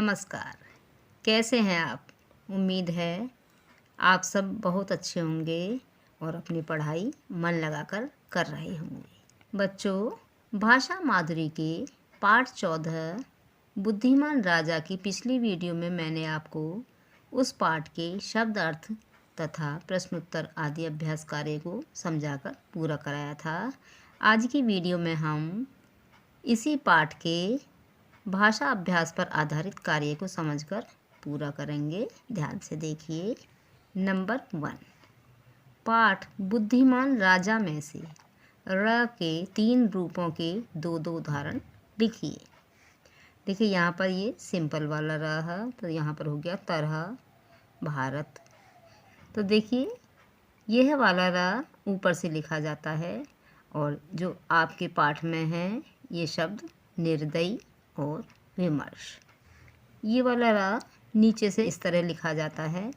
नमस्कार। कैसे हैं आप? उम्मीद है आप सब बहुत अच्छे होंगे और अपनी पढ़ाई मन लगाकर कर रहे होंगे। बच्चों, भाषा माधुरी के पाठ 14 बुद्धिमान राजा की पिछली वीडियो में मैंने आपको उस पाठ के शब्द अर्थ तथा प्रश्नोत्तर आदि अभ्यास कार्य को समझाकर पूरा कराया था। आज की वीडियो में हम इसी पाठ के भाषा अभ्यास पर आधारित कार्य को समझकर पूरा करेंगे। ध्यान से देखिए। नंबर 1, पाठ बुद्धिमान राजा में से र के 3 रूपों के 2-2 उदाहरण लिखिए। देखिए यहाँ पर ये सिंपल वाला र है, तो यहाँ पर हो गया तरह, भारत। तो देखिए यह वाला र ऊपर से लिखा जाता है और जो आपके पाठ में है ये शब्द निर्दयी और विमर्श। ये वाला रा नीचे से इस तरह लिखा जाता है,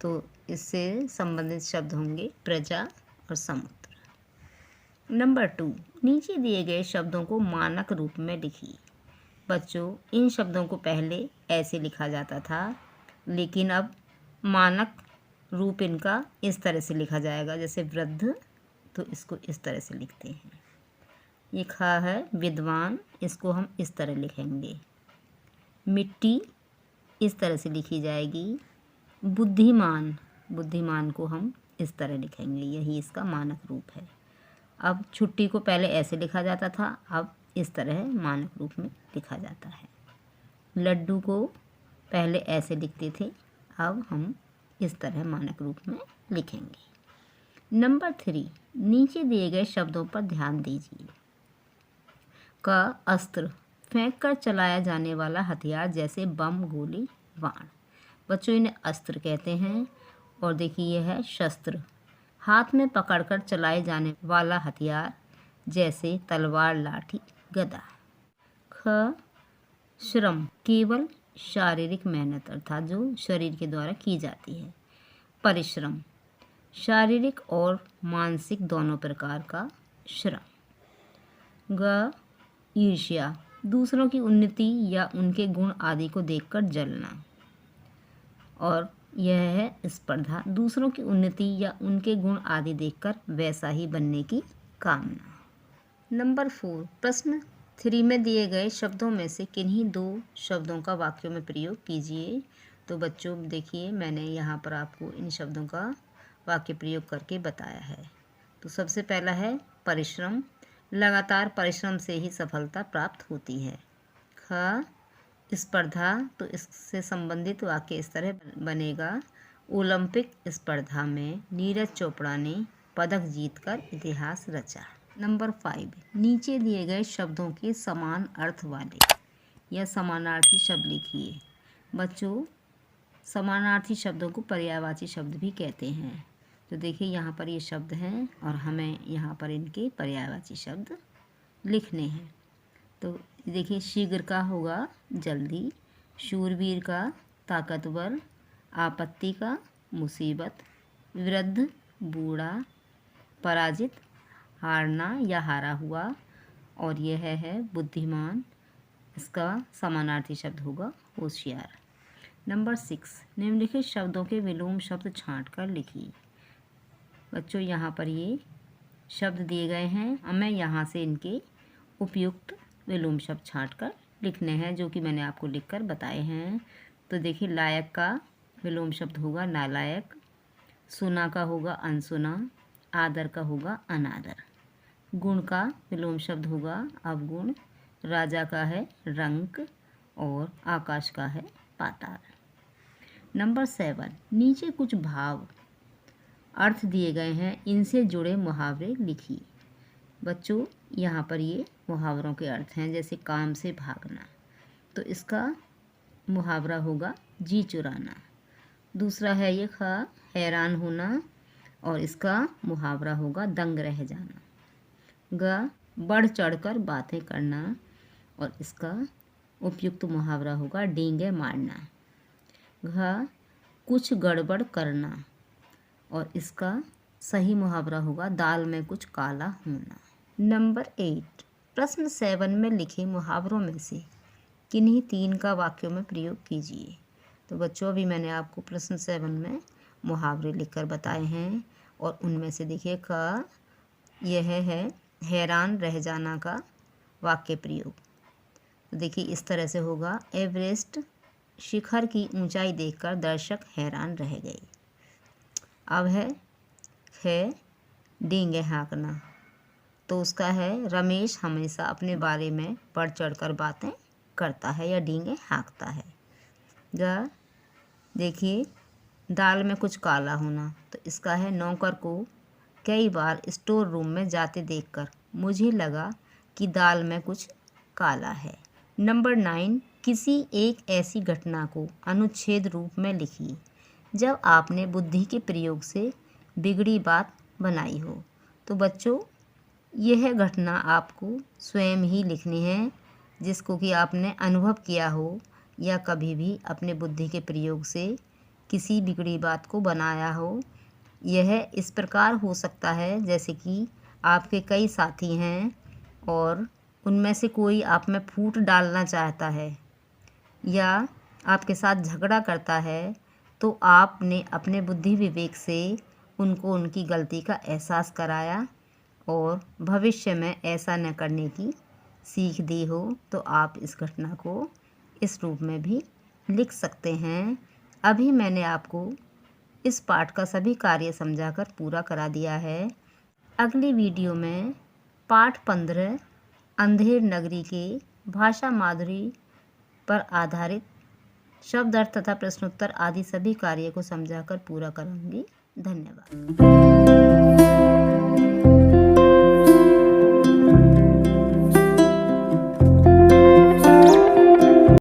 तो इससे संबंधित शब्द होंगे प्रजा और समुद्र। नंबर 2, नीचे दिए गए शब्दों को मानक रूप में लिखिए। बच्चों, इन शब्दों को पहले ऐसे लिखा जाता था, लेकिन अब मानक रूप इनका इस तरह से लिखा जाएगा। जैसे वृद्ध, तो इसको इस तरह से लिखते हैं। ये खा है विद्वान, इसको हम इस तरह लिखेंगे। मिट्टी इस तरह से लिखी जाएगी। बुद्धिमान, बुद्धिमान को हम इस तरह लिखेंगे। यही इसका मानक रूप है। अब छुट्टी को पहले ऐसे लिखा जाता था, अब इस तरह मानक रूप में लिखा जाता है। लड्डू को पहले ऐसे लिखते थे, अब हम इस तरह मानक रूप में लिखेंगे। नंबर 3, नीचे दिए गए शब्दों पर ध्यान दीजिए। का अस्त्र, फेंक कर चलाया जाने वाला हथियार, जैसे बम, गोली, बाण। बच्चों, इन्हें अस्त्र कहते हैं। और देखिए यह है शस्त्र, हाथ में पकड़कर चलाए जाने वाला हथियार, जैसे तलवार, लाठी, गदा। ख श्रम, केवल शारीरिक मेहनत अर्थात जो शरीर के द्वारा की जाती है। परिश्रम, शारीरिक और मानसिक दोनों प्रकार का श्रम। ग ईर्ष्या, दूसरों की उन्नति या उनके गुण आदि को देखकर जलना। और यह है स्पर्धा, दूसरों की उन्नति या उनके गुण आदि देखकर वैसा ही बनने की कामना। नंबर 4, प्रश्न 3 में दिए गए शब्दों में से किन्हीं 2 शब्दों का वाक्यों में प्रयोग कीजिए। तो बच्चों देखिए, मैंने यहाँ पर आपको इन शब्दों का वाक्य प्रयोग करके बताया है। तो सबसे पहला है परिश्रम, लगातार परिश्रम से ही सफलता प्राप्त होती है। ख स्पर्धा, तो इससे संबंधित वाक्य इस तरह बनेगा। ओलंपिक स्पर्धा में नीरज चोपड़ा ने पदक जीतकर इतिहास रचा। नंबर 5, नीचे दिए गए शब्दों के समान अर्थ वाले या समानार्थी शब्द लिखिए। बच्चों, समानार्थी शब्दों को पर्यायवाची शब्द भी कहते हैं। तो देखिए यहाँ पर ये शब्द हैं और हमें यहाँ पर इनके पर्यायवाची शब्द लिखने हैं। तो देखिए शीघ्र का होगा जल्दी, शूरवीर का ताकतवर, आपत्ति का मुसीबत, वृद्ध बूढ़ा, पराजित हारना या हारा हुआ। और यह है बुद्धिमान, इसका समानार्थी शब्द होगा होशियार। नंबर 6, निम्नलिखित शब्दों के विलोम शब्द छांट कर लिखिए। बच्चों, यहाँ पर ये शब्द दिए गए हैं, हमें यहाँ से इनके उपयुक्त विलोम शब्द छांट कर लिखने हैं, जो कि मैंने आपको लिखकर बताए हैं। तो देखिए लायक का विलोम शब्द होगा नालायक, सुना का होगा अनसुना, आदर का होगा अनादर, गुण का विलोम शब्द होगा अवगुण, राजा का है रंक और आकाश का है पाताल। नंबर 7, नीचे कुछ भाव अर्थ दिए गए हैं, इनसे जुड़े मुहावरे लिखिए। बच्चों, यहाँ पर ये मुहावरों के अर्थ हैं। जैसे काम से भागना, तो इसका मुहावरा होगा जी चुराना। दूसरा है ये खा हैरान होना, और इसका मुहावरा होगा दंग रह जाना। ग बढ़ चढ़कर बातें करना, और इसका उपयुक्त मुहावरा होगा डींगे मारना। घ कुछ गड़बड़ करना, और इसका सही मुहावरा होगा दाल में कुछ काला होना। नंबर 8, प्रश्न 7 में लिखे मुहावरों में से किन्हीं 3 का वाक्यों में प्रयोग कीजिए। तो बच्चों अभी मैंने आपको प्रश्न 7 में मुहावरे लिखकर बताए हैं और उनमें से देखिए का यह है हैरान रह जाना का वाक्य प्रयोग। तो देखिए इस तरह से होगा, एवरेस्ट शिखर की ऊंचाई देखकर दर्शक हैरान रह गए। अब है डींगे हाँकना। तो उसका है, रमेश हमेशा अपने बारे में बढ़ चढ़कर बातें करता है या डींगे हाँकता है। देखिए दाल में कुछ काला होना। तो इसका है, नौकर को कई बार स्टोर रूम में जाते देखकर मुझे लगा कि दाल में कुछ काला है। नंबर 9, किसी एक ऐसी घटना को अनुच्छेद रूप में लिखिए जब आपने बुद्धि के प्रयोग से बिगड़ी बात बनाई हो। तो बच्चों यह घटना आपको स्वयं ही लिखनी है जिसको कि आपने अनुभव किया हो या कभी भी अपने बुद्धि के प्रयोग से किसी बिगड़ी बात को बनाया हो। यह इस प्रकार हो सकता है जैसे कि आपके कई साथी हैं और उनमें से कोई आप में फूट डालना चाहता है या आपके साथ झगड़ा करता है, तो आपने अपने बुद्धि विवेक से उनको उनकी गलती का एहसास कराया और भविष्य में ऐसा न करने की सीख दी हो। तो आप इस घटना को इस रूप में भी लिख सकते हैं। अभी मैंने आपको इस पाठ का सभी कार्य समझाकर पूरा करा दिया है। अगली वीडियो में पाठ 15 अंधेर नगरी के भाषा माधुरी पर आधारित शब्द अर्थ तथा प्रश्नोत्तर आदि सभी कार्य को समझाकर पूरा करूँगी। धन्यवाद।